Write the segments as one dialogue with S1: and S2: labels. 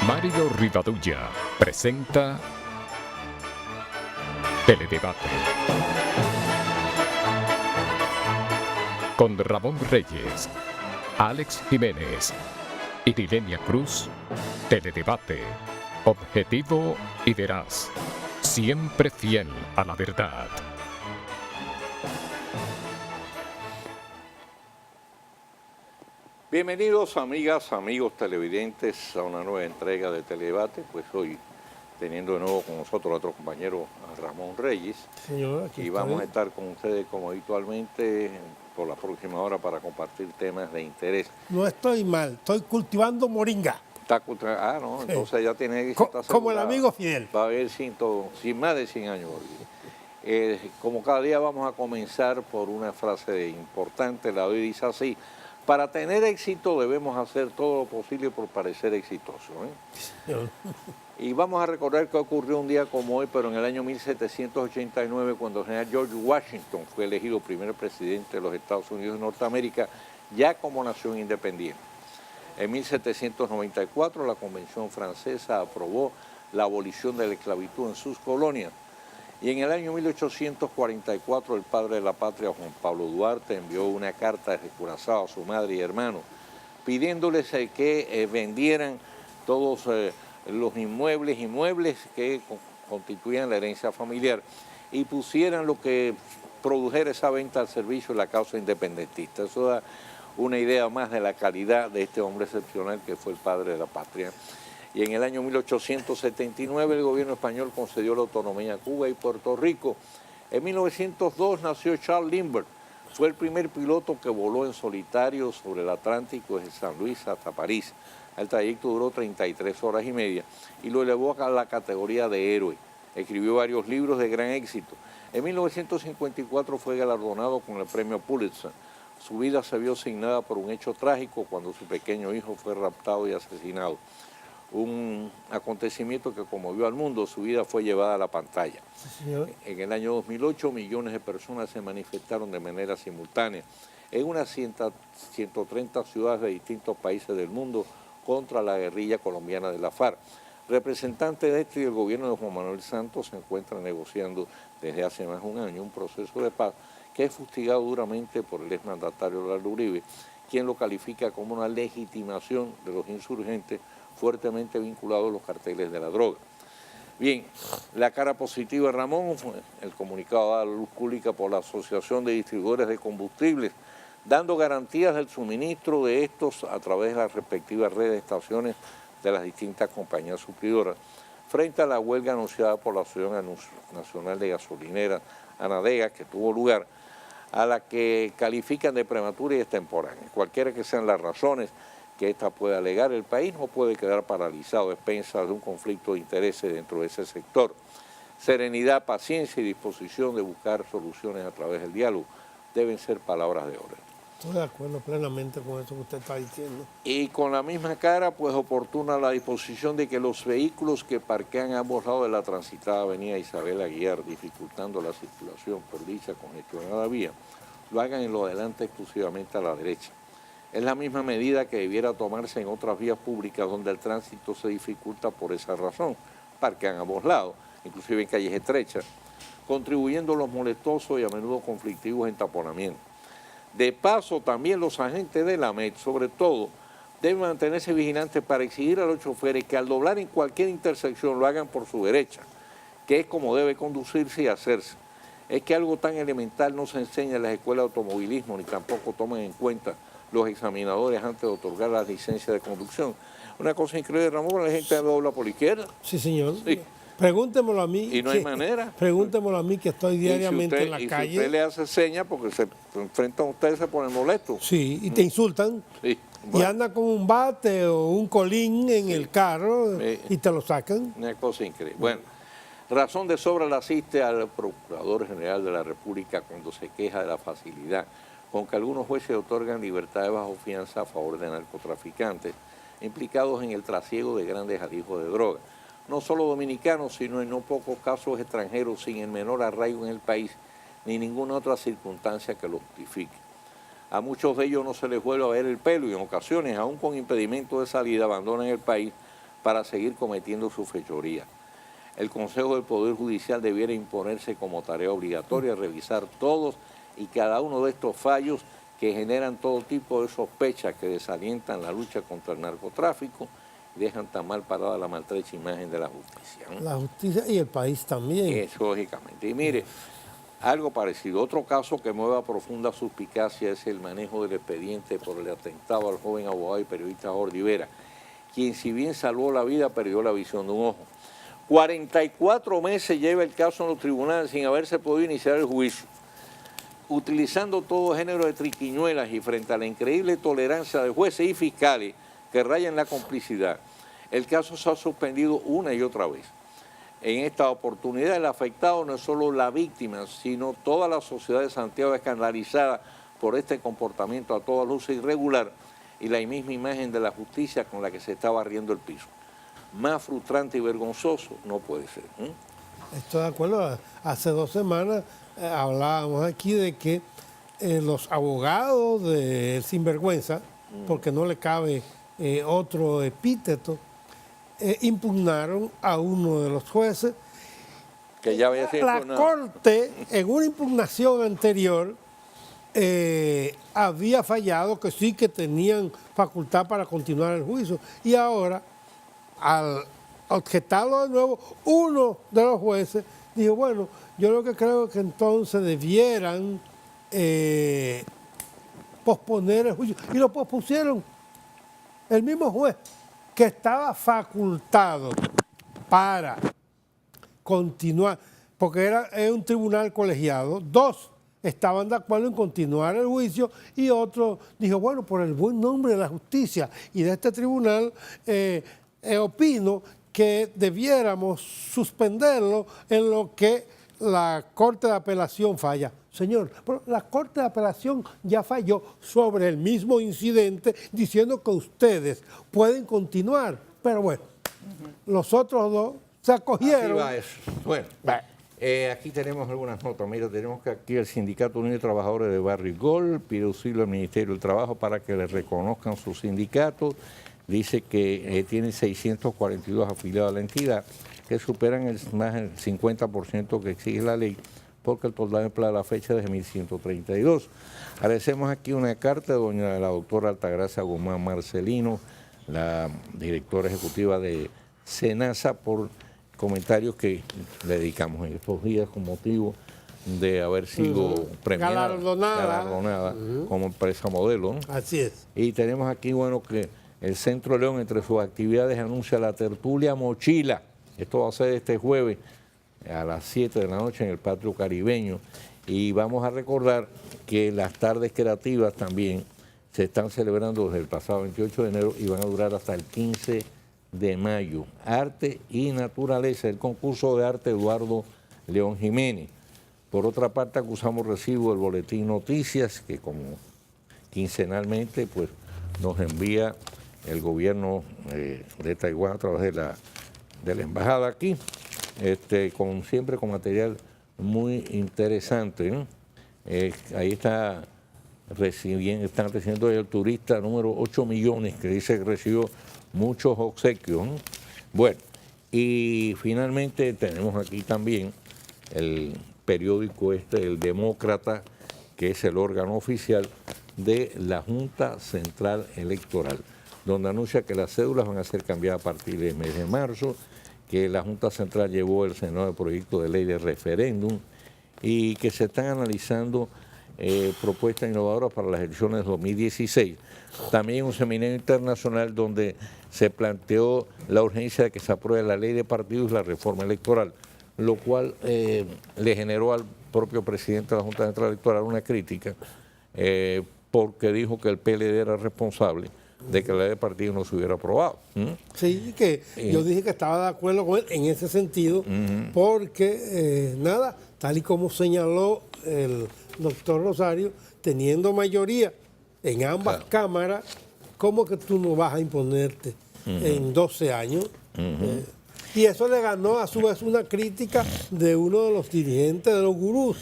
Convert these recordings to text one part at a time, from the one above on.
S1: Mario Rivadulla presenta Teledebate con Ramón Reyes, Alex Jiménez y Dilenia Cruz. Teledebate, objetivo y veraz, siempre fiel a la verdad.
S2: Bienvenidos amigas, amigos televidentes a una nueva entrega de Teledebate. Pues hoy teniendo de nuevo con nosotros a otro compañero, a Ramón Reyes.
S3: Señor, aquí
S2: y vamos a estar con ustedes como habitualmente por la próxima hora para compartir temas de interés.
S3: No estoy mal, estoy cultivando moringa.
S2: No, entonces ya tiene que estar
S3: como el amigo Fidel.
S2: Va a haber sin más de 100 años. Como cada día vamos a comenzar por una frase importante, la de hoy dice así: para tener éxito debemos hacer todo lo posible por parecer exitosos. Y vamos a recordar que ocurrió un día como hoy, pero en el año 1789, cuando el general George Washington fue elegido primer presidente de los Estados Unidos de Norteamérica, ya como nación independiente. En 1794, la Convención Francesa aprobó la abolición de la esclavitud en sus colonias. Y en el año 1844, el padre de la patria, Juan Pablo Duarte, envió una carta de Curazao a su madre y hermano, pidiéndoles que vendieran todos los inmuebles que constituían la herencia familiar y pusieran lo que produjera esa venta al servicio de la causa independentista. Eso da una idea más de la calidad de este hombre excepcional que fue el padre de la patria. Y en el año 1879 el gobierno español concedió la autonomía a Cuba y Puerto Rico. En 1902 nació Charles Lindbergh. Fue el primer piloto que voló en solitario sobre el Atlántico desde San Luis hasta París. El trayecto duró 33 horas y media y lo elevó a la categoría de héroe. Escribió varios libros de gran éxito. En 1954 fue galardonado con el premio Pulitzer. Su vida se vio signada por un hecho trágico cuando su pequeño hijo fue raptado y asesinado. Un acontecimiento que conmovió al mundo. Su vida fue llevada a la pantalla.
S3: Sí,
S2: en el año 2008, millones de personas se manifestaron de manera simultánea en unas 130 ciudades de distintos países del mundo contra la guerrilla colombiana de la FARC. Representantes de este y del gobierno de Juan Manuel Santos se encuentran negociando desde hace más de un año un proceso de paz que es fustigado duramente por el exmandatario Eduardo Uribe, quien lo califica como una legitimación de los insurgentes fuertemente vinculados a los carteles de la droga. Bien, la cara positiva de Ramón fue el comunicado a la luz pública por la Asociación de Distribuidores de Combustibles, dando garantías del suministro de estos a través de las respectivas redes de estaciones de las distintas compañías suplidoras, frente a la huelga anunciada por la Asociación Nacional de Gasolineras, ANADEGA, que tuvo lugar, a la que califican de prematura y extemporánea. Cualquiera que sean las razones que ésta puede alegar, el país no puede quedar paralizado a expensas de un conflicto de intereses dentro de ese sector. Serenidad, paciencia y disposición de buscar soluciones a través del diálogo deben ser palabras de oro.
S3: Estoy de acuerdo plenamente con eso que usted está diciendo.
S2: Y con la misma cara, pues oportuna la disposición de que los vehículos que parquean a ambos lados de la transitada avenida Isabel Aguiar, dificultando la circulación por dicha congestionada vía, lo hagan en lo adelante exclusivamente a la derecha. Es la misma medida que debiera tomarse en otras vías públicas donde el tránsito se dificulta por esa razón. Parquean a ambos lados, inclusive en calles estrechas, contribuyendo a los molestosos y a menudo conflictivos entaponamientos. De paso, también los agentes de la MET, sobre todo, deben mantenerse vigilantes para exigir a los choferes que al doblar en cualquier intersección lo hagan por su derecha, que es como debe conducirse y hacerse. Es que algo tan elemental no se enseña en las escuelas de automovilismo, ni tampoco toman en cuenta los examinadores antes de otorgar la licencia de conducción. Una cosa increíble, Ramón, la gente dobla por la izquierda.
S3: Sí, señor.
S2: Sí.
S3: Pregúntemelo a mí.
S2: Y no hay manera.
S3: Pregúntemelo a mí que estoy diariamente en la calle.
S2: Si usted le hace señas porque se enfrentan a ustedes, se ponen molestos.
S3: Sí, y te insultan.
S2: Sí.
S3: Y anda con un bate o un colín en el carro y te lo sacan.
S2: Una cosa increíble. Bueno, razón de sobra la asiste al Procurador General de la República cuando se queja de la facilidad con que algunos jueces otorgan libertad bajo fianza a favor de narcotraficantes implicados en el trasiego de grandes alijos de droga. No solo dominicanos, sino en no pocos casos extranjeros sin el menor arraigo en el país, ni ninguna otra circunstancia que lo justifique. A muchos de ellos no se les vuelve a ver el pelo y en ocasiones, aún con impedimento de salida, abandonan el país para seguir cometiendo su fechoría. El Consejo del Poder Judicial debiera imponerse como tarea obligatoria revisar todos y cada uno de estos fallos que generan todo tipo de sospechas que desalientan la lucha contra el narcotráfico y dejan tan mal parada la maltrecha imagen de la justicia, ¿no?
S3: La justicia y el país también.
S2: Eso, lógicamente. Y mire, algo parecido, otro caso que mueve a profunda suspicacia es el manejo del expediente por el atentado al joven abogado y periodista Jordi Vera, quien si bien salvó la vida, perdió la visión de un ojo. 44 meses lleva el caso en los tribunales sin haberse podido iniciar el juicio. Utilizando todo género de triquiñuelas y frente a la increíble tolerancia de jueces y fiscales que rayan la complicidad, el caso se ha suspendido una y otra vez. En esta oportunidad el afectado no es solo la víctima, sino toda la sociedad de Santiago escandalizada por este comportamiento a toda luz irregular y la misma imagen de la justicia con la que se está barriendo el piso. Más frustrante y vergonzoso no puede ser.
S3: Estoy de acuerdo. Hace 2 semanas hablábamos aquí de que los abogados de sinvergüenza, porque no le cabe otro epíteto, impugnaron a uno de los jueces.
S2: Que ya había sido
S3: la Corte, en una impugnación anterior, había fallado que sí que tenían facultad para continuar el juicio. Y ahora, al objetarlo de nuevo, uno de los jueces dijo, bueno, yo lo que creo es que entonces debieran posponer el juicio. Y lo pospusieron. El mismo juez que estaba facultado para continuar, porque es un tribunal colegiado, 2 estaban de acuerdo en continuar el juicio y otro dijo, bueno, por el buen nombre de la justicia y de este tribunal, opino que debiéramos suspenderlo en lo que la Corte de Apelación falla. Señor, pero la Corte de Apelación ya falló sobre el mismo incidente diciendo que ustedes pueden continuar. Pero bueno, los otros 2 se acogieron.
S2: Aquí va eso. Bueno, aquí tenemos algunas notas. Mira, tenemos que aquí el Sindicato Unido de Trabajadores de Barrigol pide auxilio al Ministerio del Trabajo para que le reconozcan su sindicato. Dice que tiene 642 afiliados a la entidad, que superan más del 50% que exige la ley, porque el total de empleo a la fecha es de 1.132. Agradecemos aquí una carta de la doctora Altagracia Guzmán Marcelino, la directora ejecutiva de SENASA, por comentarios que le dedicamos en estos días con motivo de haber sido premiada, galardonada como empresa modelo, ¿no?
S3: Así es.
S2: Y tenemos aquí, bueno, que el Centro León, entre sus actividades, anuncia la tertulia Mochila. Esto va a ser este jueves a las 7 de la noche en el Patio Caribeño. Y vamos a recordar que las tardes creativas también se están celebrando desde el pasado 28 de enero y van a durar hasta el 15 de mayo. Arte y Naturaleza, el concurso de arte Eduardo León Jiménez. Por otra parte, acusamos recibo del Boletín Noticias, que como quincenalmente pues, nos envía el gobierno de Taiwán a través de la embajada aquí, siempre con material muy interesante, ¿no? Ahí están recibiendo el turista número 8 millones, que dice que recibió muchos obsequios, ¿no? Bueno, y finalmente tenemos aquí también el periódico El Demócrata, que es el órgano oficial de la Junta Central Electoral, donde anuncia que las cédulas van a ser cambiadas a partir del mes de marzo, que la Junta Central llevó el Senado de proyecto de ley de referéndum y que se están analizando propuestas innovadoras para las elecciones de 2016. También un seminario internacional donde se planteó la urgencia de que se apruebe la ley de partidos y la reforma electoral, lo cual le generó al propio presidente de la Junta Central Electoral una crítica porque dijo que el PLD era responsable de que la ley de partidos no se hubiera aprobado.
S3: Sí, que yo dije que estaba de acuerdo con él en ese sentido, porque tal y como señaló el doctor Rosario, teniendo mayoría en ambas cámaras, ¿cómo que tú no vas a imponerte en 12 años? Y eso le ganó a su vez una crítica de uno de los dirigentes de los gurús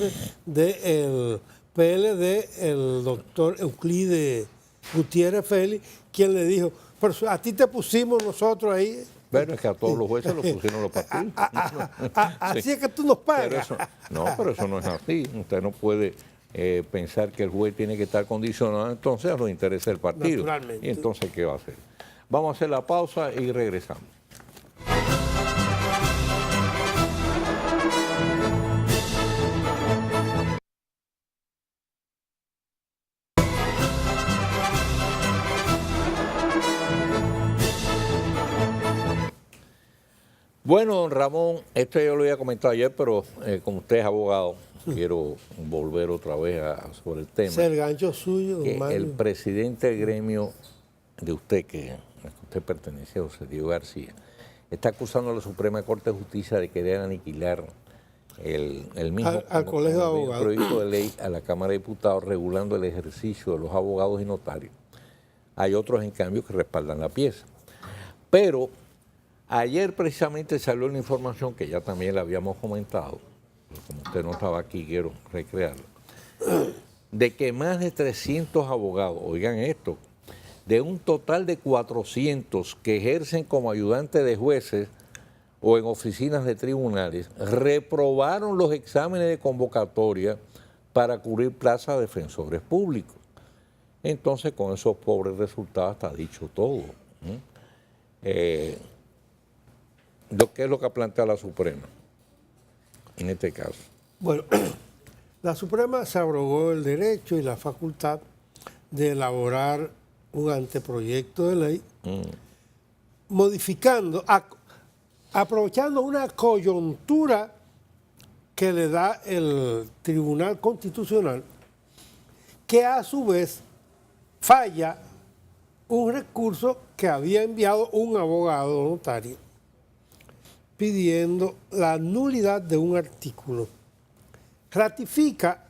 S3: del PLD, el doctor Euclides Gutiérrez Félix, quien le dijo, Pero a ti te pusimos nosotros ahí.
S2: Bueno, es que a todos los jueces los pusieron los partidos.
S3: Así
S2: Sí.
S3: es que tú nos
S2: Pero
S3: pagas.
S2: eso, no, pero eso no es así. Usted no puede pensar que el juez tiene que estar condicionado entonces a los intereses del partido.
S3: Naturalmente.
S2: Y entonces, ¿qué va a hacer? Vamos a hacer la pausa y regresamos. Bueno, don Ramón, esto yo lo había comentado ayer, pero como usted es abogado, quiero volver otra vez sobre el tema.
S3: Es el gancho suyo, don
S2: Que
S3: Mario.
S2: el presidente del gremio de usted, al que usted pertenece, José Diego García, está acusando a la Suprema Corte de Justicia de querer aniquilar el mismo
S3: Al Colegio de
S2: el
S3: Abogados.
S2: proyecto de ley a la Cámara de Diputados regulando el ejercicio de los abogados y notarios. Hay otros, en cambio, que respaldan la pieza. Pero ayer precisamente salió una información que ya también la habíamos comentado, pero como usted no estaba aquí, quiero recrearla, de que más de 300 abogados, oigan esto, de un total de 400 que ejercen como ayudantes de jueces o en oficinas de tribunales, reprobaron los exámenes de convocatoria para cubrir plazas de defensores públicos. Entonces, con esos pobres resultados está dicho todo. ¿Qué es lo que plantea la Suprema en este caso?
S3: Bueno, la Suprema se abrogó el derecho y la facultad de elaborar un anteproyecto de ley modificando, aprovechando una coyuntura que le da el Tribunal Constitucional, que a su vez falla un recurso que había enviado un abogado notario pidiendo la nulidad de un artículo. Ratifica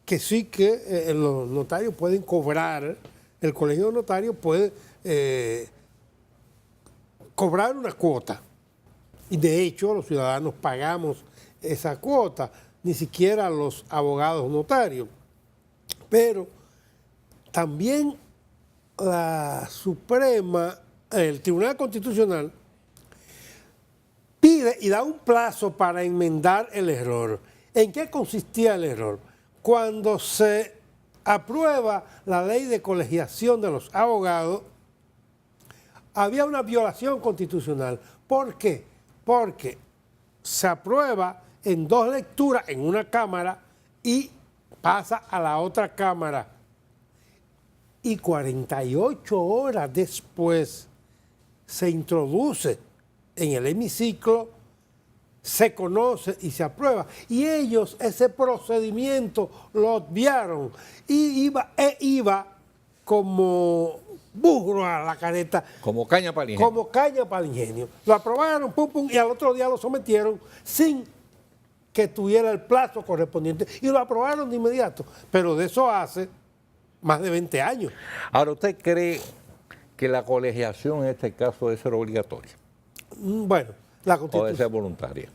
S3: que sí que los notarios pueden cobrar, el colegio de notarios puede cobrar una cuota. Y de hecho los ciudadanos pagamos esa cuota, ni siquiera los abogados notarios. Pero también la Suprema, el Tribunal Constitucional, pide y da un plazo para enmendar el error. ¿En qué consistía el error? Cuando se aprueba la ley de colegiación de los abogados, había una violación constitucional. ¿Por qué? Porque se aprueba en dos lecturas en una Cámara y pasa a la otra Cámara. Y 48 horas después se introduce en el hemiciclo, se conoce y se aprueba. Y ellos ese procedimiento lo obviaron y iba como burro a la careta.
S2: Como caña para el ingenio.
S3: Como caña para el ingenio. Lo aprobaron, pum, pum, y al otro día lo sometieron sin que tuviera el plazo correspondiente. Y lo aprobaron de inmediato. Pero de eso hace más de 20 años.
S2: Ahora, ¿usted cree que la colegiación en este caso debe ser obligatoria
S3: Bueno, la
S2: o debe
S3: Constitución
S2: ser voluntaria?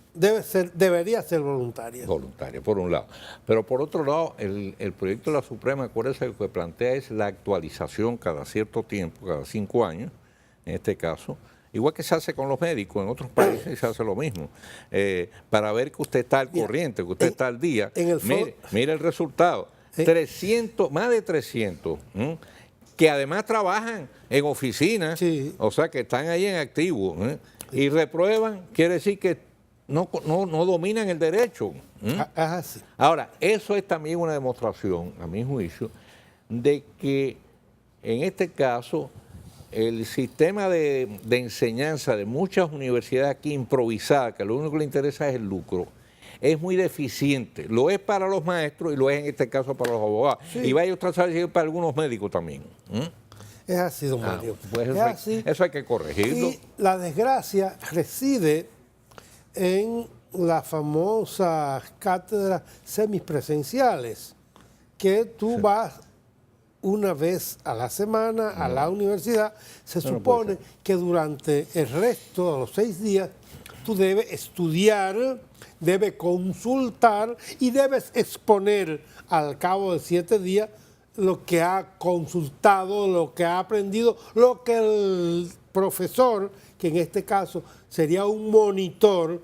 S3: debería ser voluntaria.
S2: Voluntaria, por un lado. Pero por otro lado, el proyecto de la Suprema, acuérdense, lo que plantea es la actualización cada cierto tiempo, cada 5 años, en este caso, igual que se hace con los médicos, en otros países se hace lo mismo, para ver que usted está al corriente, que usted está al día. Mire el resultado. 300, más de 300, que además trabajan en oficinas,
S3: Sí.
S2: o sea, que están ahí en activo, y reprueban, quiere decir que no dominan el derecho.
S3: Es así.
S2: Ahora, eso es también una demostración, a mi juicio, de que en este caso el sistema de enseñanza de muchas universidades aquí improvisadas, que lo único que le interesa es el lucro, es muy deficiente. Lo es para los maestros y lo es en este caso para los abogados.
S3: Sí.
S2: Y vaya otra vez para algunos médicos también.
S3: Es así, don Mario.
S2: Pues
S3: es así.
S2: Eso hay que corregirlo.
S3: Y la desgracia reside en las famosas cátedras semipresenciales, que tú vas una vez a la semana a la universidad. Se
S2: Eso no
S3: supone
S2: puede ser.
S3: que durante el resto de los 6 días tú debes estudiar, debes consultar y debes exponer al cabo de 7 días lo que ha consultado, lo que ha aprendido, lo que el profesor, que en este caso sería un monitor,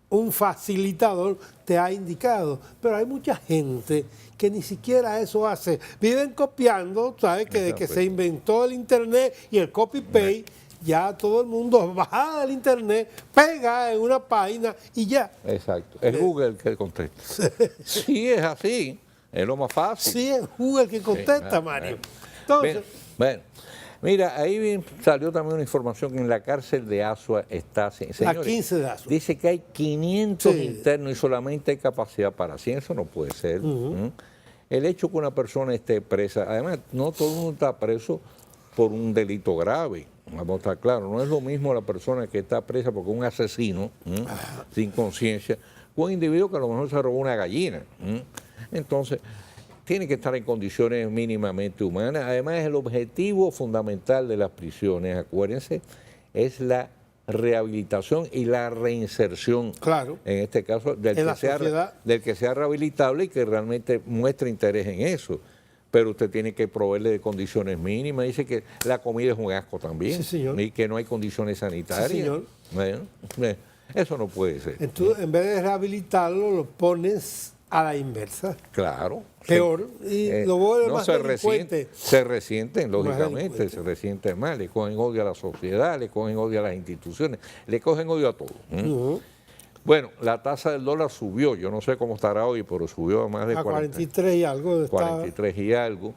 S3: un facilitador, te ha indicado. Pero hay mucha gente que ni siquiera eso hace. Viven copiando, ¿sabes? Que desde que se inventó el Internet y el copy-paste, ya todo el mundo baja el Internet, pega en una página y ya.
S2: Exacto. Es Google el que contesta. Sí, es así. Es lo más fácil.
S3: Sí, es Google el que contesta, Mario. Entonces,
S2: bueno, mira, ahí salió también una información que en la cárcel de Asua está... Señores,
S3: la 15 de Asua.
S2: Dice que hay 500
S3: Sí.
S2: internos y solamente hay capacidad para 100. Eso no puede ser. El hecho que una persona esté presa, además, no todo el mundo está preso por un delito grave. Vamos a estar claros, no es lo mismo la persona que está presa porque es un asesino sin conciencia, que un individuo que a lo mejor se robó una gallina. Entonces, tiene que estar en condiciones mínimamente humanas. Además, el objetivo fundamental de las prisiones, acuérdense, es la rehabilitación y la reinserción.
S3: Claro.
S2: En este caso, del que sea rehabilitable y que realmente muestre interés en eso. Pero usted tiene que proveerle de condiciones mínimas. Dice que la comida es un asco también.
S3: Sí, señor.
S2: Y que no hay condiciones sanitarias.
S3: Sí, señor.
S2: Bueno, eso no puede ser.
S3: Entonces, en vez de rehabilitarlo, lo pones a la inversa.
S2: Claro.
S3: Peor. Y lo vuelve más delincuente.
S2: Se resienten, lógicamente,
S3: delincuente.
S2: se resienten más. Le cogen odio a la sociedad, le cogen odio a las instituciones, le cogen odio a todo. Bueno, la tasa del dólar subió, yo no sé cómo estará hoy, pero subió a más de
S3: 43 y algo.
S2: 43 y algo.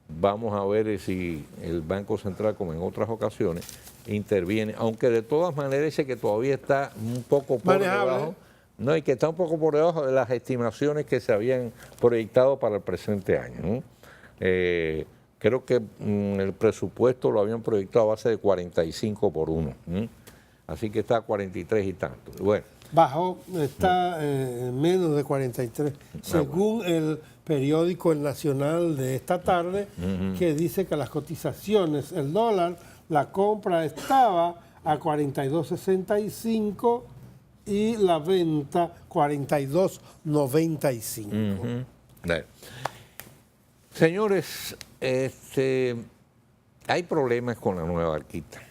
S2: Vamos a ver si el Banco Central, como en otras ocasiones, interviene, aunque de todas maneras dice que todavía está un poco por debajo. No, y que está un poco por debajo de las estimaciones que se habían proyectado para el presente año, ¿no? Creo que el presupuesto lo habían proyectado a base de 45 por 1. Así que está a 43 y tanto. Bueno.
S3: Bajó, está menos de 43, según el periódico El Nacional de esta tarde, que dice que las cotizaciones, el dólar, la compra estaba a 42.65 y la venta 42.95.
S2: Señores, hay problemas con la nueva barquita.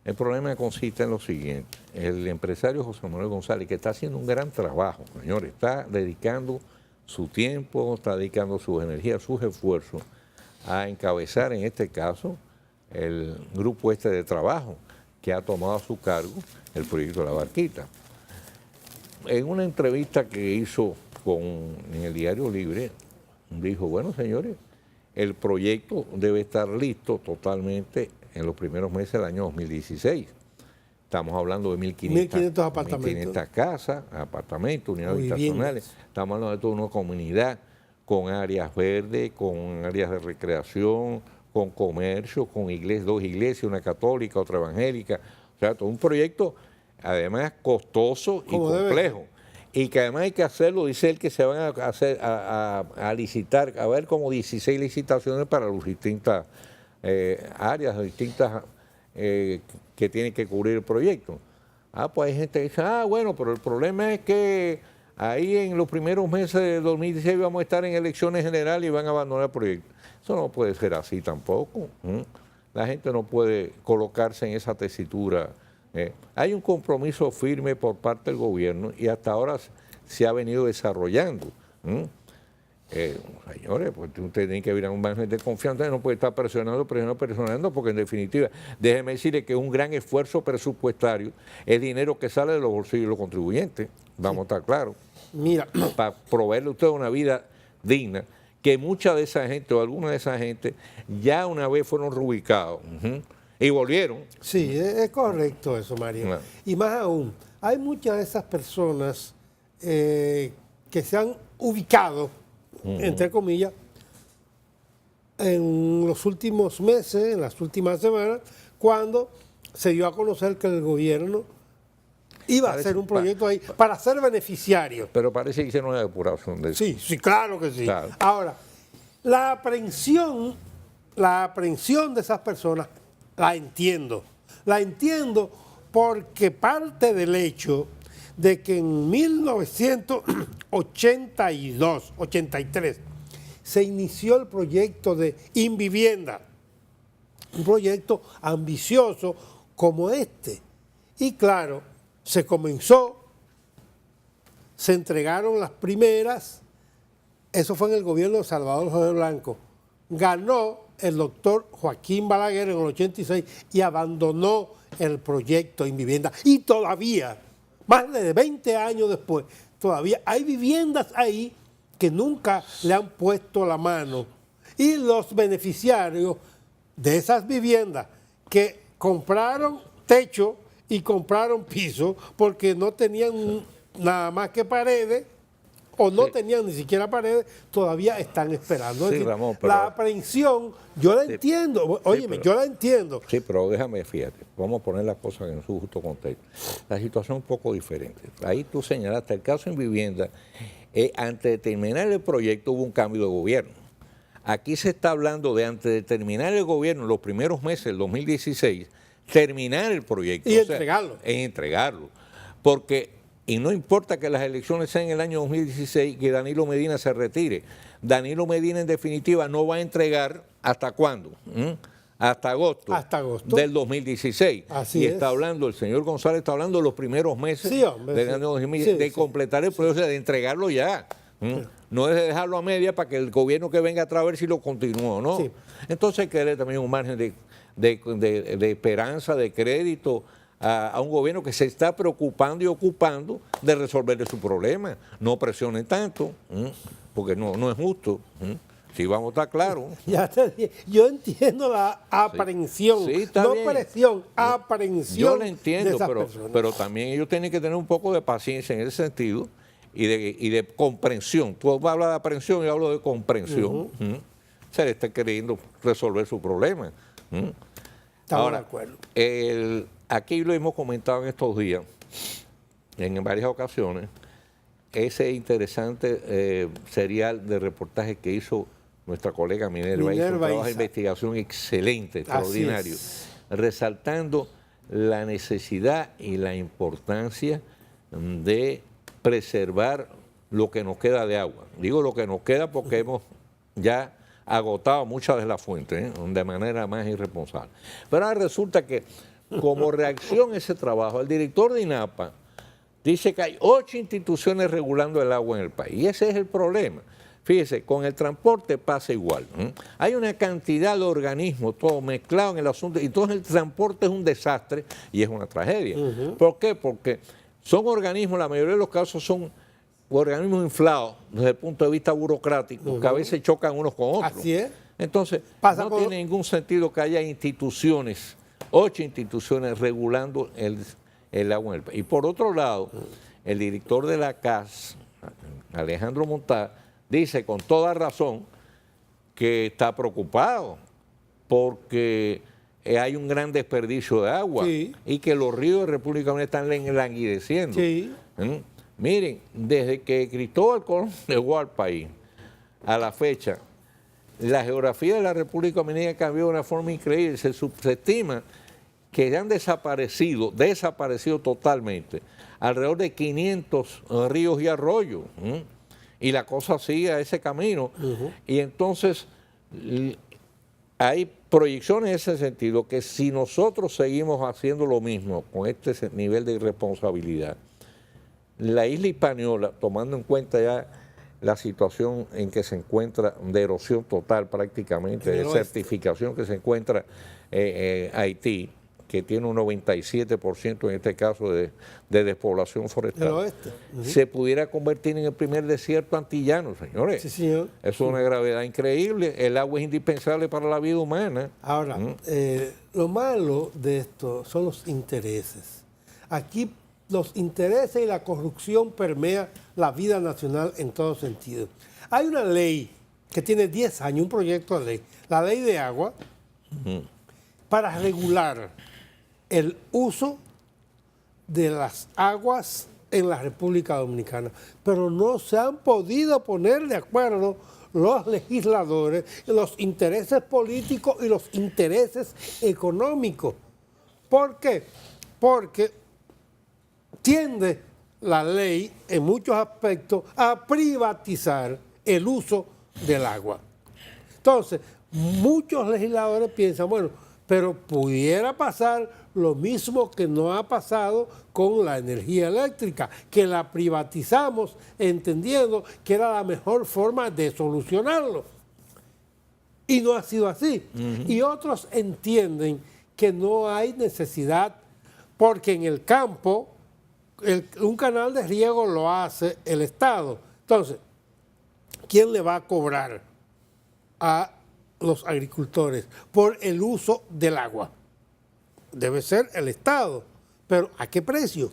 S2: El problema consiste en lo siguiente. El empresario José Manuel González, que está haciendo un gran trabajo, señores, está dedicando su tiempo, está dedicando sus energías, sus esfuerzos a encabezar, en este caso, el grupo de trabajo que ha tomado a su cargo el proyecto de la barquita. En una entrevista que hizo en el Diario Libre, dijo, bueno, señores, el proyecto debe estar listo totalmente en los primeros meses del año 2016. Estamos hablando de 1.500
S3: apartamentos.
S2: 1.500 casas, apartamentos, unidades habitacionales. Estamos hablando de toda una comunidad con áreas verdes, con áreas de recreación, con comercio, con dos iglesias, una católica, otra evangélica. O sea, todo un proyecto, además, costoso y complejo. Y que además hay que hacerlo, dice él, que se van a licitar, a ver como 16 licitaciones para las distintas áreas, distintas que tiene que cubrir el proyecto. Pues hay gente que dice, bueno, pero el problema es que ahí en los primeros meses de 2016 vamos a estar en elecciones generales y van a abandonar el proyecto. Eso no puede ser así tampoco. La gente no puede colocarse en esa tesitura. Hay un compromiso firme por parte del gobierno y hasta ahora se ha venido desarrollando. Señores, pues usted tiene que ir a un margen de confianza, no puede estar presionando, porque en definitiva, déjeme decirle que es un gran esfuerzo presupuestario, es dinero que sale de los bolsillos de los contribuyentes, vamos a estar claros.
S3: Mira,
S2: para proveerle a usted una vida digna, que mucha de esa gente o alguna de esa gente ya una vez fueron reubicados y volvieron.
S3: Sí, es correcto eso, Mario. No. Y más aún, hay muchas de esas personas que se han ubicado, entre comillas, en los últimos meses, en las últimas semanas, cuando se dio a conocer que el gobierno iba a hacer un proyecto ahí para ser beneficiario.
S2: Pero parece que hicieron una depuración de eso.
S3: Sí, sí, claro que sí. Claro. Ahora, la aprehensión de esas personas la entiendo. La entiendo porque parte del hecho de que en 1982, 83, se inició el proyecto de Invivienda, un proyecto ambicioso como este. Y claro, se comenzó, se entregaron las primeras, eso fue en el gobierno de Salvador José Blanco, ganó el doctor Joaquín Balaguer en el 86 y abandonó el proyecto Invivienda. Y todavía, más de 20 años después, todavía hay viviendas ahí que nunca le han puesto la mano. Y los beneficiarios de esas viviendas que compraron techo y compraron piso porque no tenían nada más que paredes o no tenían ni siquiera paredes, todavía están esperando. Es decir,
S2: Ramón, pero,
S3: la aprehensión, yo la entiendo, óyeme, yo la entiendo.
S2: Sí, pero déjame, fíjate, vamos a poner las cosas en su justo contexto. La situación es un poco diferente. Ahí tú señalaste el caso en vivienda, antes de terminar el proyecto hubo un cambio de gobierno. Aquí se está hablando de antes de terminar el gobierno, en los primeros meses del 2016, terminar el proyecto.
S3: Y entregarlo.
S2: Entregarlo. Porque, y no importa que las elecciones sean en el año 2016, que Danilo Medina se retire. Danilo Medina, en definitiva, no va a entregar ¿hasta cuándo? Hasta agosto, del 2016.
S3: Así
S2: y
S3: es.
S2: está hablando, el señor González está hablando de los primeros meses del año 2016, de completar el proceso, de entregarlo ya. No es de dejarlo a media para que el gobierno que venga atrás a ver si lo continúa o no. Sí. Entonces hay que darle también un margen de esperanza, de crédito a un gobierno que se está preocupando y ocupando de resolverle su problema. No presionen tanto, porque no es justo. Sí, vamos a estar claros.
S3: Ya te dije, yo entiendo la aprehensión,
S2: sí,
S3: no
S2: bien.
S3: presión, aprehensión.
S2: Yo lo entiendo, pero también ellos tienen que tener un poco de paciencia en ese sentido y de comprensión. Tú hablas de aprehensión y yo hablo de comprensión. Se le está queriendo resolver su problema.
S3: Estamos
S2: Ahora,
S3: de acuerdo.
S2: Aquí lo hemos comentado en estos días, en varias ocasiones, ese interesante serial de reportaje que hizo nuestra colega Minerva. Hizo un trabajo de investigación excelente, extraordinario, resaltando la necesidad y la importancia de preservar lo que nos queda de agua. Digo lo que nos queda porque hemos ya agotado muchas de las fuentes, de manera más irresponsable. Pero ahora resulta que, como reacción a ese trabajo, el director de INAPA dice que hay 8 instituciones regulando el agua en el país. Y ese es el problema. Fíjese, con el transporte pasa igual. Hay una cantidad de organismos, todo mezclado en el asunto, y entonces el transporte es un desastre y es una tragedia. ¿Por qué? Porque son organismos, la mayoría de los casos son organismos inflados desde el punto de vista burocrático, que a veces chocan unos con otros.
S3: Así es.
S2: Entonces, no tiene ningún sentido que haya instituciones, 8 instituciones regulando el agua en el país. Y por otro lado, el director de la CAS, Alejandro Montá, dice con toda razón que está preocupado porque hay un gran desperdicio de agua y que los ríos de República Dominicana están languideciendo. Miren, desde que Cristóbal Colón llegó al país a la fecha, la geografía de la República Dominicana cambió de una forma increíble. Se estima que han desaparecido totalmente, alrededor de 500 ríos y arroyos. Y la cosa sigue a ese camino. Y entonces hay proyecciones en ese sentido que si nosotros seguimos haciendo lo mismo con este nivel de irresponsabilidad, la isla Hispaniola, tomando en cuenta ya la situación en que se encuentra de erosión total prácticamente, de certificación que se encuentra Haití, que tiene un 97% en este caso de despoblación forestal, se pudiera convertir en el primer desierto antillano, señores.
S3: Sí, señor.
S2: Eso es una gravedad increíble. El agua es indispensable para la vida humana.
S3: Ahora, lo malo de esto son los intereses. Aquí los intereses y la corrupción permean la vida nacional en todo sentido. Hay una ley que tiene 10 años, un proyecto de ley, la ley de agua, para regular el uso de las aguas en la República Dominicana. Pero no se han podido poner de acuerdo los legisladores, los intereses políticos y los intereses económicos. ¿Por qué? Porque tiende la ley, en muchos aspectos, a privatizar el uso del agua. Entonces, muchos legisladores piensan, bueno, pero pudiera pasar lo mismo que no ha pasado con la energía eléctrica, que la privatizamos entendiendo que era la mejor forma de solucionarlo. Y no ha sido así. Y otros entienden que no hay necesidad, porque en el campo un canal de riego lo hace el Estado. Entonces, ¿quién le va a cobrar a los agricultores por el uso del agua? Debe ser el Estado, pero ¿a qué precio?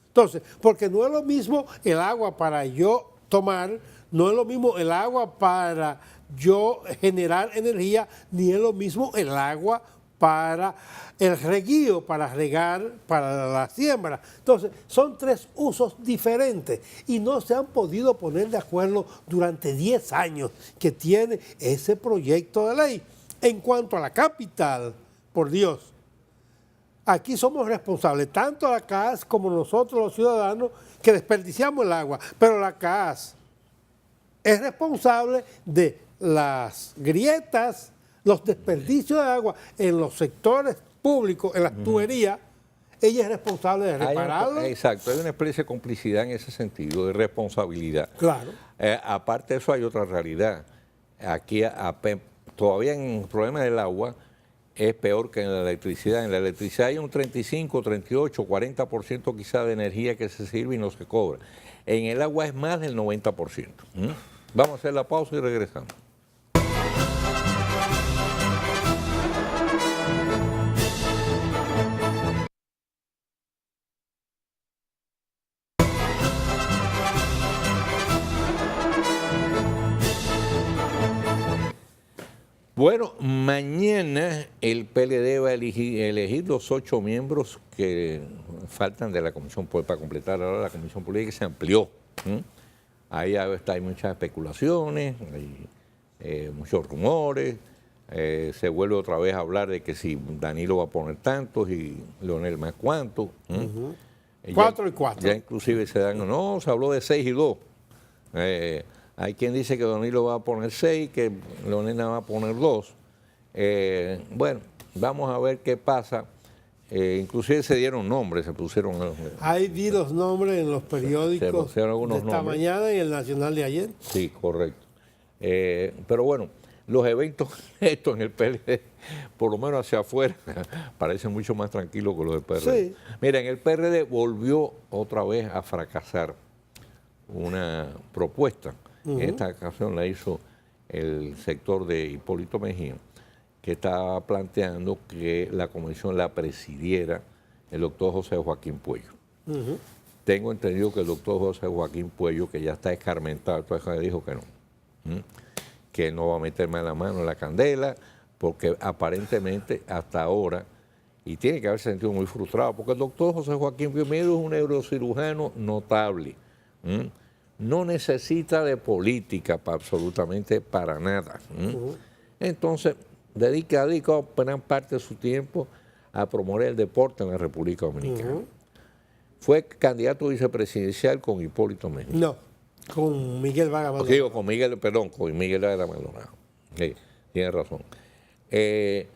S3: Entonces, porque no es lo mismo el agua para yo tomar, no es lo mismo el agua para yo generar energía, ni es lo mismo el agua para el reguío, para regar, para la siembra. Entonces, son tres usos diferentes y no se han podido poner de acuerdo durante 10 años que tiene ese proyecto de ley. En cuanto a la capital, por Dios, aquí somos responsables, tanto la CAS como nosotros los ciudadanos, que desperdiciamos el agua, pero la CAS es responsable de las grietas, los desperdicios de agua en los sectores públicos, en las tuberías. Ella es responsable de repararlo.
S2: Exacto, hay una especie de complicidad en ese sentido, de responsabilidad.
S3: Claro.
S2: Aparte de eso hay otra realidad. Aquí todavía en el problema del agua es peor que en la electricidad. En la electricidad hay un 35, 38, 40% quizá de energía que se sirve y no se cobra. En el agua es más del 90%. Vamos a hacer la pausa y regresamos. Bueno, mañana el PLD va a elegir los 8 miembros que faltan de la Comisión para completar ahora la Comisión Política, que se amplió. Ahí hay muchas especulaciones, hay muchos rumores, se vuelve otra vez a hablar de que si Danilo va a poner tantos y Leonel más cuántos.
S3: 4 y 4.
S2: Ya inclusive se habló de 6 y 2. Hay quien dice que Danilo va a poner 6, que Leonel va a poner 2. Bueno, vamos a ver qué pasa. Inclusive se dieron nombres, se pusieron...
S3: Ahí vi los nombres en los periódicos de esta
S2: nombres.
S3: Mañana y el Nacional de ayer.
S2: Sí, correcto. Pero bueno, los eventos estos en el PLD, por lo menos hacia afuera, parecen mucho más tranquilos que los del PRD.
S3: Sí.
S2: Mira, en el PRD volvió otra vez a fracasar una propuesta. En esta ocasión la hizo el sector de Hipólito Mejía, que estaba planteando que la comisión la presidiera el doctor José Joaquín Puello. Tengo entendido que el doctor José Joaquín Puello, que ya está escarmentado, dijo que no. Que no va a meterme la mano en la candela, porque aparentemente hasta ahora, y tiene que haberse sentido muy frustrado, porque el doctor José Joaquín Puello es un neurocirujano notable. No necesita de política absolutamente para nada. Entonces, dedica gran parte de su tiempo a promover el deporte en la República Dominicana. Fue candidato vicepresidencial con Hipólito Mejía.
S3: No, con Miguel Vargas Maldonado.
S2: Digo, con Miguel Vargas Maldonado. Sí, tiene razón. Él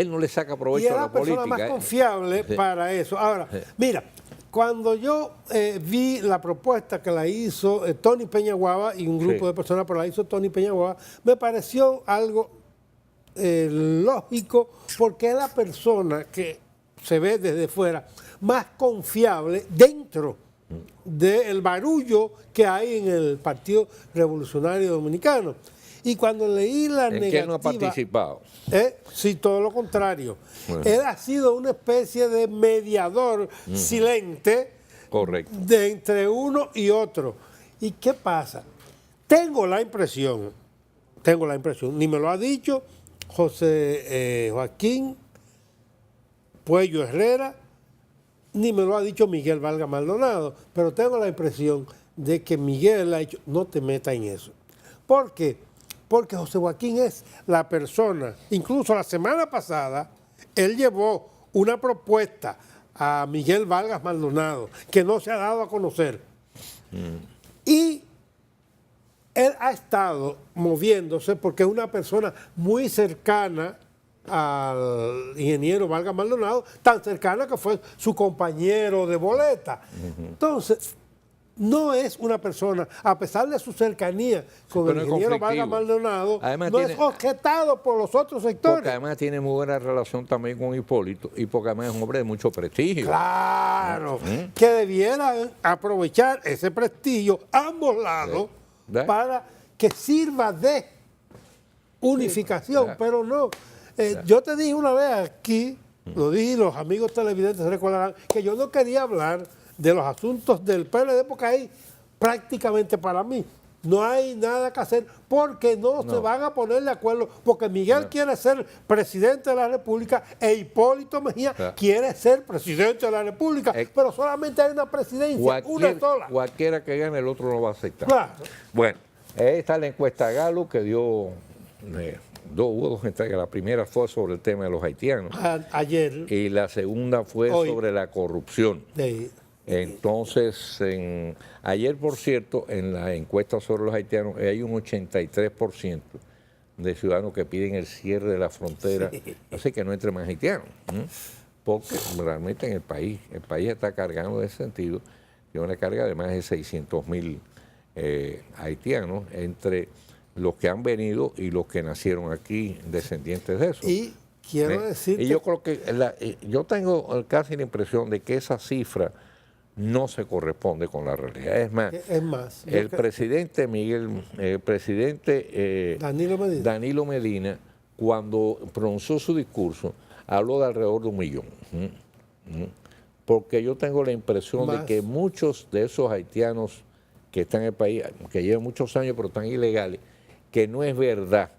S2: no le saca provecho a la política.
S3: Y era la persona más confiable para eso. Ahora, mira, cuando yo vi la propuesta que la hizo Tony Peñaguaba y un grupo de personas, pero la hizo Tony Peñaguaba, me pareció algo lógico, porque es la persona que se ve desde fuera más confiable dentro del barullo que hay en el Partido Revolucionario Dominicano. Y cuando leí la negativa...
S2: ¿En qué no ha participado?
S3: Sí, todo lo contrario. Bueno. Él ha sido una especie de mediador silente.
S2: Correcto.
S3: De entre uno y otro. ¿Y qué pasa? Tengo la impresión, ni me lo ha dicho José Joaquín Puello Herrera, ni me lo ha dicho Miguel Vargas Maldonado, pero tengo la impresión de que Miguel ha dicho, no te metas en eso. ¿Por qué? Porque José Joaquín es la persona, incluso la semana pasada, él llevó una propuesta a Miguel Vargas Maldonado, que no se ha dado a conocer. Y él ha estado moviéndose porque es una persona muy cercana al ingeniero Vargas Maldonado, tan cercana que fue su compañero de boleta. Entonces, no es una persona, a pesar de su cercanía con el
S2: pero es
S3: ingeniero Vargas
S2: conflictivo.
S3: Maldonado,
S2: Además
S3: no
S2: tiene-
S3: es objetado por los otros sectores.
S2: Porque además tiene muy buena relación también con Hipólito y porque además es un hombre de mucho prestigio.
S3: Claro, que debieran aprovechar ese prestigio ambos lados
S2: ¿Ve?
S3: para que sirva de unificación,
S2: ¿verdad?
S3: pero no. Yo te dije una vez aquí, lo dije, los amigos televidentes recordarán, que yo no quería hablar de los asuntos del PLD porque ahí prácticamente para mí no hay nada que hacer porque no se van a poner de acuerdo, porque Miguel quiere ser presidente de la República e Hipólito Mejía
S2: Claro.
S3: quiere ser presidente de la República, pero solamente hay una presidencia, una sola.
S2: Cualquiera que gane, el otro no va a aceptar.
S3: Claro.
S2: Bueno, ahí está la encuesta Galo que dio hubo dos entregas. La primera fue sobre el tema de los haitianos
S3: Ayer,
S2: y la segunda fue
S3: Hoy.
S2: sobre la corrupción. Entonces, ayer, por cierto, en la encuesta sobre los haitianos, hay un 83% de ciudadanos que piden el cierre de la frontera, así que no entre más haitianos, porque realmente en el país está cargando en ese sentido, tiene una carga de más de 600.000 haitianos, entre los que han venido y los que nacieron aquí, descendientes de eso.
S3: y quiero decir
S2: Y yo creo que yo tengo casi la impresión de que esa cifra no se corresponde con la realidad. Es más, el presidente Danilo Medina, cuando pronunció su discurso, habló de alrededor de 1 millón. Porque yo tengo la impresión de que muchos de esos haitianos que están en el país, que llevan muchos años pero están ilegales, que no es verdad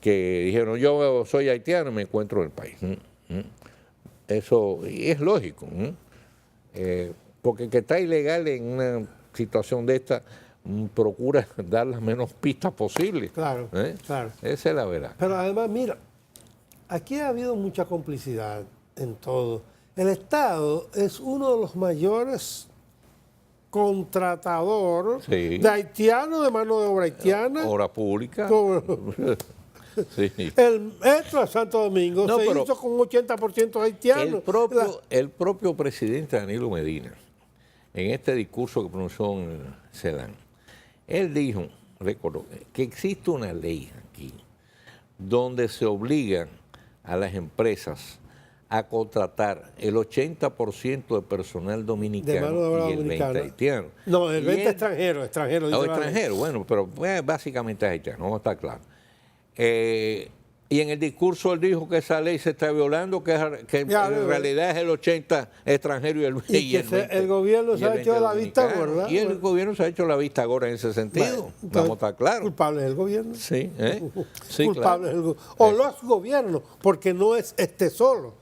S2: que dijeron yo soy haitiano y me encuentro en el país. Eso y es lógico. Porque el que está ilegal en una situación de esta procura dar las menos pistas posibles.
S3: Claro, claro.
S2: Esa es la verdad.
S3: Pero además, mira, aquí ha habido mucha complicidad en todo. El Estado es uno de los mayores contratadores de haitianos, de mano de obra haitiana.
S2: Obra pública. Sí.
S3: El metro de Santo Domingo se hizo con un 80% haitiano.
S2: El propio presidente Danilo Medina, en este discurso que pronunció en Celán, él dijo, recordó, que existe una ley aquí donde se obliga a las empresas a contratar el 80% de personal dominicano y el 20% haitiano.
S3: No, el 20% extranjero.
S2: Extranjero, bueno, pero básicamente es haitiano, vamos a estar claros. Y en el discurso él dijo que esa ley se está violando, que en realidad es el 80 extranjero y el 20.
S3: Y que el gobierno se ha hecho la vista gorda.
S2: Y el gobierno se ha hecho la vista gorda en ese sentido. Vamos a estar claros.
S3: Culpable es el gobierno.
S2: Sí, sí,
S3: culpable es el gobierno. O los gobiernos, porque no es este solo.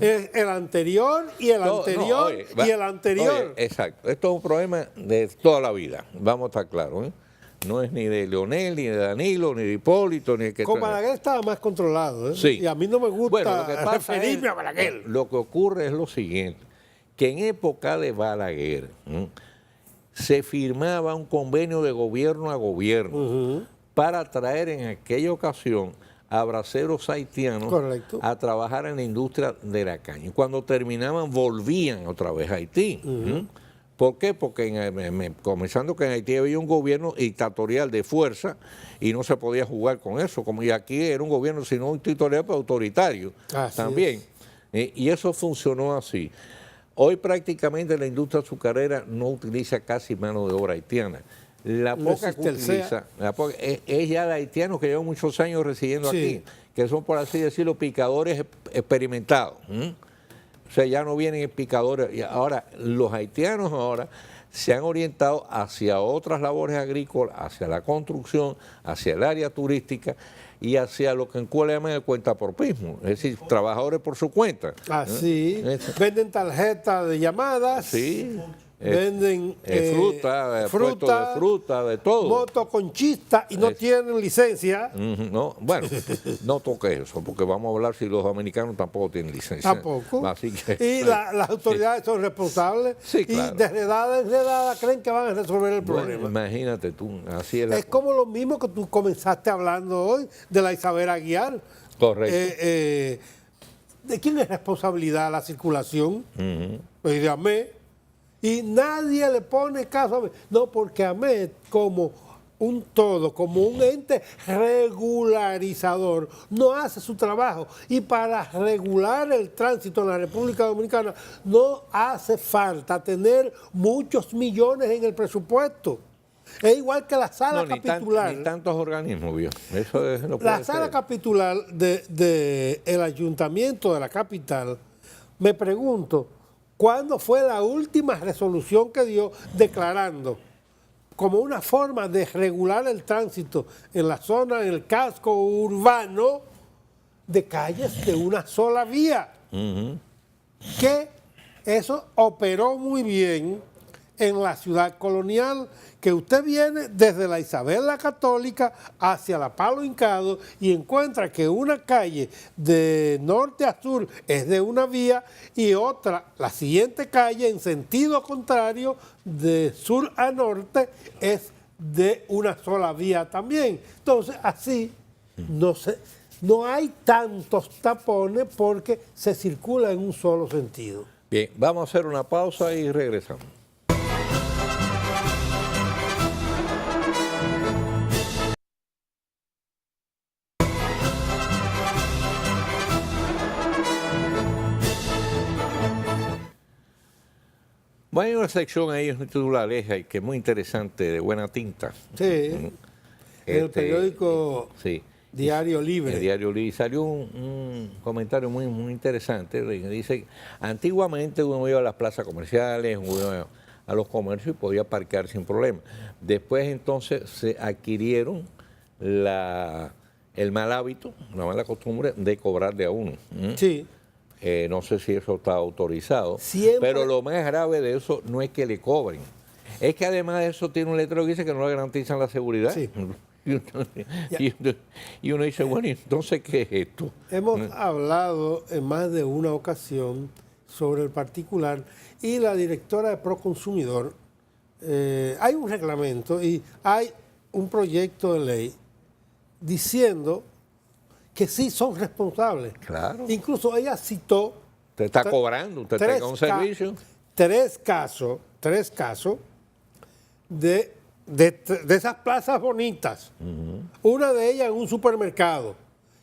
S3: Es el anterior y el anterior y el anterior.
S2: Exacto. Esto es un problema de toda la vida. Vamos a estar claros. No es ni de Leonel, ni de Danilo, ni de Hipólito, ni de que...
S3: Con Balaguer estaba más controlado,
S2: Sí.
S3: Y a mí no me gusta referirme a Balaguer.
S2: Lo que ocurre es lo siguiente, que en época de Balaguer se firmaba un convenio de gobierno a gobierno para traer en aquella ocasión a braceros haitianos a trabajar en la industria de la caña. Y cuando terminaban volvían otra vez a Haití. ¿Por qué? Porque comenzando que en Haití había un gobierno dictatorial de fuerza y no se podía jugar con eso. Y aquí era un gobierno, sino un dictatorial, pero autoritario también. Y eso funcionó así. Hoy prácticamente la industria azucarera no utiliza casi mano de obra haitiana. La poca que utiliza es ya de haitianos que llevan muchos años residiendo aquí, que son, por así decirlo, picadores experimentados. O sea, ya no vienen picadores. Y ahora, los haitianos ahora se han orientado hacia otras labores agrícolas, hacia la construcción, hacia el área turística y hacia lo que en Cuba le llaman el cuentapropismo, es decir, trabajadores por su cuenta.
S3: Así, venden tarjetas de llamadas.
S2: Sí,
S3: venden
S2: fruta, puestos de fruta, de todo.
S3: Motoconchista y no tienen licencia.
S2: No, bueno, no toque eso, porque vamos a hablar si los dominicanos tampoco tienen licencia.
S3: Tampoco.
S2: Así que,
S3: Y las autoridades son responsables.
S2: Sí, claro.
S3: Y de redada en redada creen que van a resolver el problema.
S2: Imagínate tú, así es la
S3: Es como lo mismo que tú comenzaste hablando hoy de la Isabel Aguiar.
S2: Correcto.
S3: ¿De quién es responsabilidad la circulación? Pues de AMET. Y nadie le pone caso a AMET. No, porque AMET como un todo, como un ente regularizador, no hace su trabajo. Y para regular el tránsito en la República Dominicana no hace falta tener muchos millones en el presupuesto. Es igual que la sala capitular.
S2: Ni tantos organismos, vio. Eso es, no puede
S3: La sala
S2: ser.
S3: capitular del ayuntamiento de la capital, me pregunto, ¿cuándo fue la última resolución que dio declarando como una forma de regular el tránsito en la zona, en el casco urbano, de calles de una sola vía? Que eso operó muy bien en la ciudad colonial, que usted viene desde la Isabel la Católica hacia la Palo Hincado y encuentra que una calle de norte a sur es de una vía y otra, la siguiente calle en sentido contrario, de sur a norte, es de una sola vía también. Entonces, así no hay tantos tapones porque se circula en un solo sentido.
S2: Bien, vamos a hacer una pausa y regresamos. Bueno, hay una sección ahí en titulares que es muy interesante, de buena tinta.
S3: Sí, en el periódico
S2: sí,
S3: Diario Libre.
S2: El Diario Libre. Salió un comentario muy interesante que dice, antiguamente uno iba a las plazas comerciales, uno iba a los comercios y podía parquear sin problema. Después entonces se adquirieron el mal hábito, la mala costumbre de cobrarle a uno.
S3: Sí.
S2: No sé si eso está autorizado,
S3: Siempre.
S2: Pero lo más grave de eso no es que le cobren, es que además de eso tiene un letrero que dice que no le garantizan la seguridad.
S3: Sí.
S2: Y uno dice, bueno, ¿y entonces qué es esto?
S3: Hemos hablado en más de una ocasión sobre el particular y la directora de Proconsumidor. Hay un reglamento y hay un proyecto de ley diciendo que sí son responsables.
S2: Claro.
S3: Incluso ella citó...
S2: Usted está cobrando, usted tenga un servicio.
S3: Tres casos de esas plazas bonitas. Una de ellas en un supermercado,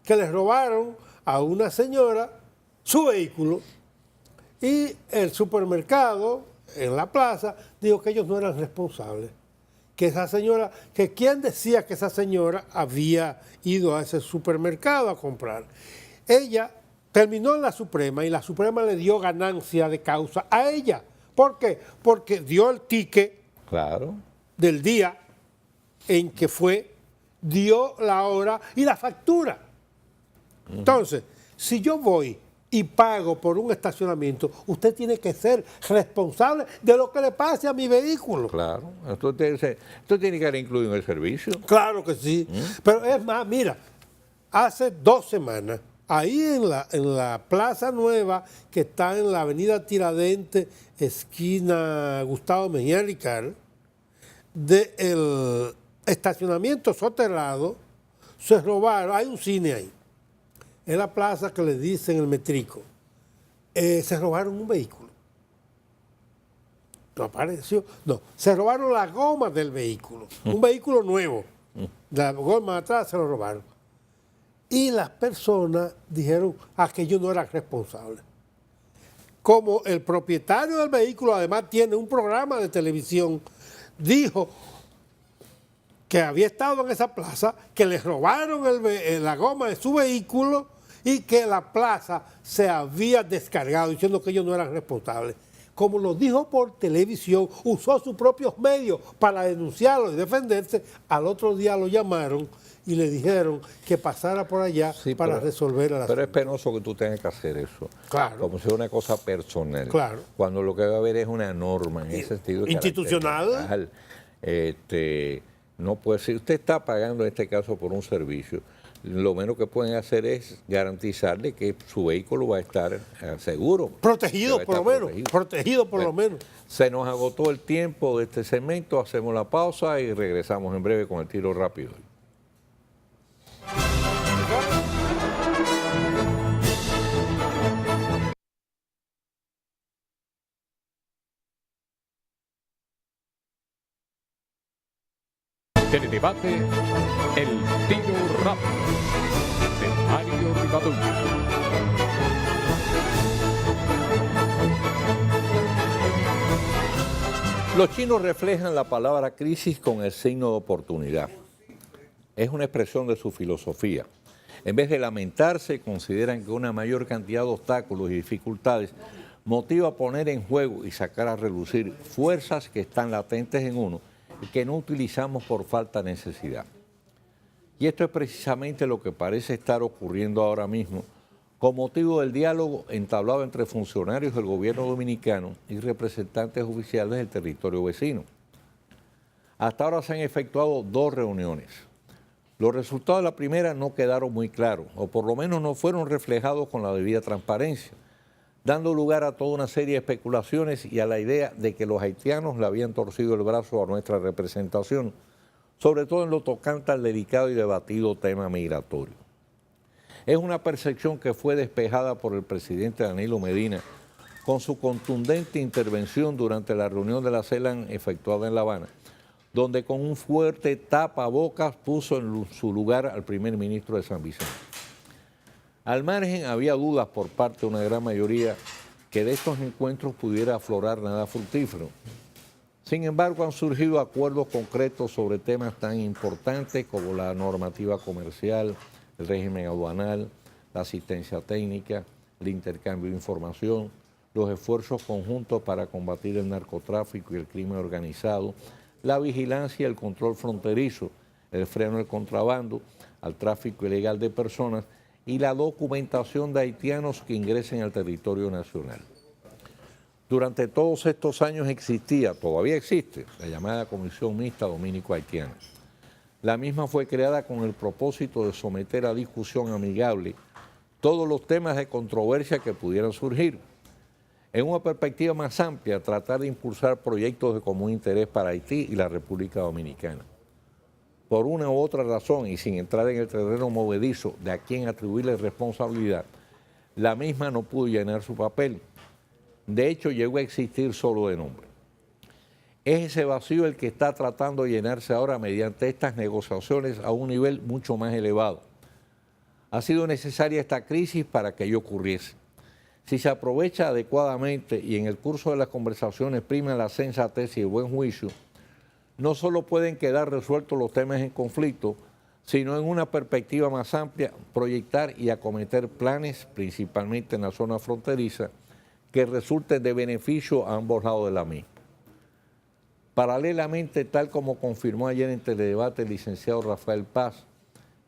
S3: que les robaron a una señora su vehículo y el supermercado en la plaza dijo que ellos no eran responsables. Que esa señora, que quién decía que esa señora había ido a ese supermercado a comprar. Ella terminó en la Suprema y la Suprema le dio ganancia de causa a ella. ¿Por qué? Porque dio el ticket del día en que fue, dio la hora y la factura. Entonces, si yo voy y pago por un estacionamiento, usted tiene que ser responsable de lo que le pase a mi vehículo.
S2: Claro, esto tiene que estar incluido en el servicio.
S3: Claro que sí. Pero es más, mira, hace 2 semanas, ahí en la Plaza Nueva, que está en la avenida Tiradentes, esquina Gustavo Mejía Ricard, del estacionamiento soterrado, se robaron, hay un cine ahí, en la plaza que le dicen el Metrico, se robaron un vehículo. No apareció, no, se robaron las gomas del vehículo, un vehículo nuevo, la goma de atrás se lo robaron. Y las personas dijeron que ellos no eran responsables. Como el propietario del vehículo además tiene un programa de televisión, dijo que había estado en esa plaza, que les robaron la goma de su vehículo y que la plaza se había descargado, diciendo que ellos no eran responsables. Como lo dijo por televisión, usó sus propios medios para denunciarlo y defenderse. Al otro día lo llamaron y le dijeron que pasara por allá
S2: Sí,
S3: para resolver el asunto.
S2: Pero es penoso que tú tengas que hacer eso.
S3: Claro.
S2: Como si fuera una cosa personal.
S3: Claro.
S2: Cuando lo que va a haber es una norma en ese sentido.
S3: Institucional.
S2: No puede ser. Usted está pagando en este caso por un servicio. Lo menos que pueden hacer es garantizarle que su vehículo va a estar seguro.
S3: Protegido por lo menos. Protegido por lo menos.
S2: Se nos agotó el tiempo de este segmento. Hacemos la pausa y regresamos en breve con el tiro rápido.
S1: Teledebate El Tiro Rápido de Mario Rivadeneira.
S2: Los chinos reflejan la palabra crisis con el signo de oportunidad. Es una expresión de su filosofía. En vez de lamentarse, consideran que una mayor cantidad de obstáculos y dificultades motiva a poner en juego y sacar a relucir fuerzas que están latentes en uno y que no utilizamos por falta de necesidad. Y esto es precisamente lo que parece estar ocurriendo ahora mismo con motivo del diálogo entablado entre funcionarios del gobierno dominicano y representantes oficiales del territorio vecino. Hasta ahora se han efectuado 2 reuniones. Los resultados de la primera no quedaron muy claros, o por lo menos no fueron reflejados con la debida transparencia, dando lugar a toda una serie de especulaciones y a la idea de que los haitianos le habían torcido el brazo a nuestra representación, sobre todo en lo tocante al delicado y debatido tema migratorio. Es una percepción que fue despejada por el presidente Danilo Medina con su contundente intervención durante la reunión de la CELAC efectuada en La Habana, donde con un fuerte tapabocas puso en su lugar al primer ministro de San Vicente. Al margen había dudas por parte de una gran mayoría que de estos encuentros pudiera aflorar nada fructífero. Sin embargo, han surgido acuerdos concretos sobre temas tan importantes como la normativa comercial, el régimen aduanal, la asistencia técnica, el intercambio de información, los esfuerzos conjuntos para combatir el narcotráfico y el crimen organizado, la vigilancia y el control fronterizo, el freno del contrabando, al tráfico ilegal de personas y la documentación de haitianos que ingresen al territorio nacional. Durante todos estos años todavía existe, la llamada Comisión Mixta Dominico-Haitiana. La misma fue creada con el propósito de someter a discusión amigable todos los temas de controversia que pudieran surgir. En una perspectiva más amplia, tratar de impulsar proyectos de común interés para Haití y la República Dominicana. Por una u otra razón, y sin entrar en el terreno movedizo de a quién atribuirle responsabilidad, la misma no pudo llenar su papel. De hecho, llegó a existir solo de nombre. Es ese vacío el que está tratando de llenarse ahora mediante estas negociaciones a un nivel mucho más elevado. Ha sido necesaria esta crisis para que ello ocurriese. Si se aprovecha adecuadamente y en el curso de las conversaciones prima la sensatez y el buen juicio, no solo pueden quedar resueltos los temas en conflicto, sino en una perspectiva más amplia, proyectar y acometer planes, principalmente en la zona fronteriza, que resulten de beneficio a ambos lados de la misma. Paralelamente, tal como confirmó ayer en Teledebate el licenciado Rafael Paz,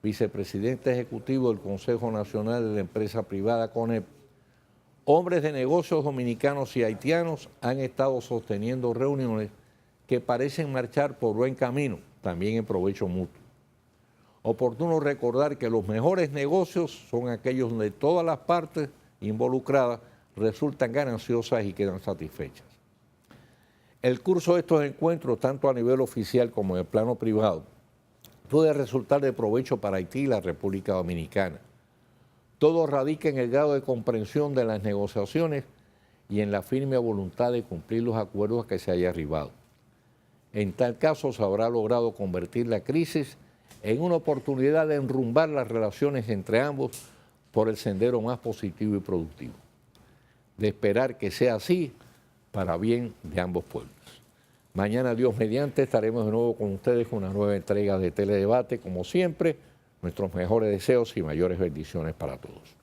S2: vicepresidente ejecutivo del Consejo Nacional de la Empresa Privada CONEP, hombres de negocios dominicanos y haitianos han estado sosteniendo reuniones que parecen marchar por buen camino, también en provecho mutuo. Oportuno recordar que los mejores negocios son aquellos donde todas las partes involucradas resultan gananciosas y quedan satisfechas. El curso de estos encuentros, tanto a nivel oficial como en el plano privado, puede resultar de provecho para Haití y la República Dominicana. Todo radica en el grado de comprensión de las negociaciones y en la firme voluntad de cumplir los acuerdos a que se haya arribado. En tal caso, se habrá logrado convertir la crisis en una oportunidad de enrumbar las relaciones entre ambos por el sendero más positivo y productivo. De esperar que sea así para bien de ambos pueblos. Mañana, Dios mediante, estaremos de nuevo con ustedes con una nueva entrega de Teledebate. Como siempre, nuestros mejores deseos y mayores bendiciones para todos.